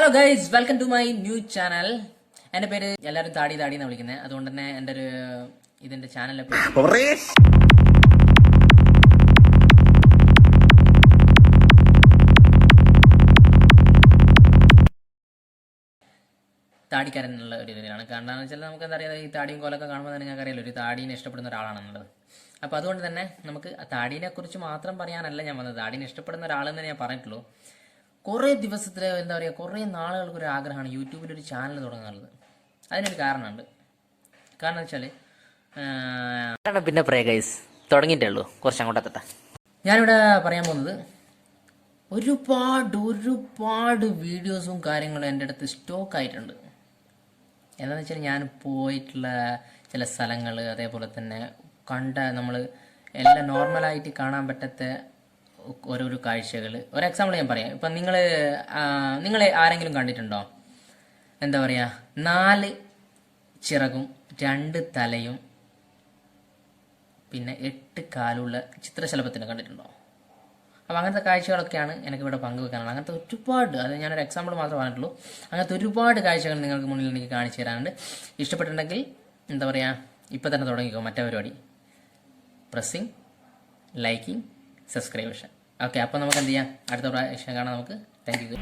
Hello guys, welcome to my new channel. എൻ്റെ പേര് എല്ലാവരും താടി എന്നാണ് വിളിക്കുന്നത്. അതുകൊണ്ട് തന്നെ ഇതിൻ്റെ ചാനലിലെ പേര് താടിക്കാരൻ എന്നുള്ള ഒരു ഇതിലാണ്. കാരണം എന്ന് വെച്ചാൽ നമുക്ക് എന്താ പറയുക, ഈ താടിയും കോലൊക്കെ കാണുമ്പോൾ തന്നെ ഞങ്ങൾക്ക് അറിയാലോ ഒരു താടീനെ ഇഷ്ടപ്പെടുന്ന ഒരാളാണെന്നുള്ളത്. അപ്പോൾ അതുകൊണ്ട് തന്നെ നമുക്ക് താടീനെ കുറിച്ച് മാത്രം പറയാനല്ല ഞാൻ വന്നത്. താടീനെ ഇഷ്ടപ്പെടുന്ന ഒരാളെന്ന് ഞാൻ പറഞ്ഞിട്ടുള്ളൂ. കുറേ ദിവസത്തിലെ എന്താ പറയുക, കുറേ നാളുകൾക്ക് ഒരു ആഗ്രഹമാണ് യൂട്യൂബിൽ ഒരു ചാനൽ തുടങ്ങാനുള്ളത്. അതിനൊരു കാരണമുണ്ട്. കാരണം വെച്ചാൽ പിന്നെ പറയാം ഗൈസ്, തുടങ്ങിയിട്ടേ ഉള്ളൂ, കുറച്ച് അങ്ങോട്ടെത്തട്ടെ. ഞാനിവിടെ പറയാൻ പോകുന്നത് ഒരുപാട് വീഡിയോസും കാര്യങ്ങളും എൻ്റെ അടുത്ത് സ്റ്റോക്ക് ആയിട്ടുണ്ട്. എന്താണെന്ന് വെച്ചാൽ ഞാൻ പോയിട്ടുള്ള ചില സ്ഥലങ്ങൾ, അതേപോലെ തന്നെ നമ്മൾ എല്ലാം നോർമലായിട്ട് കാണാൻ പറ്റാത്ത ഓരോരോ കാഴ്ചകൾ. ഒരു എക്സാമ്പിൾ ഞാൻ പറയാം. ഇപ്പം നിങ്ങൾ ആരെങ്കിലും കണ്ടിട്ടുണ്ടോ, എന്താ പറയുക, 4 ചിറകും 2 തലയും പിന്നെ 8 കാലുള്ള ചിത്രശലഭത്തിനെ കണ്ടിട്ടുണ്ടോ? അപ്പോൾ അങ്ങനത്തെ കാഴ്ചകളൊക്കെയാണ് എനിക്കിവിടെ പങ്കുവെക്കാനുള്ളത്. അങ്ങനത്തെ ഒരുപാട്, അത് ഞാനൊരു എക്സാമ്പിൾ മാത്രമേ പറഞ്ഞിട്ടുള്ളൂ. അങ്ങനത്തെ ഒരുപാട് കാഴ്ചകൾ നിങ്ങൾക്ക് മുന്നിൽ എനിക്ക് കാണിച്ചു തരാനുണ്ട്. ഇഷ്ടപ്പെട്ടിട്ടുണ്ടെങ്കിൽ എന്താ പറയുക, ഇപ്പം തന്നെ തുടങ്ങിക്കോ മറ്റേ പരിപാടി. Pressing, liking, subscription. ഓക്കെ, അപ്പോൾ നമുക്ക് എന്ത് ചെയ്യാം, അടുത്ത പ്രാവശ്യം കാണാം നമുക്ക്. Thank you.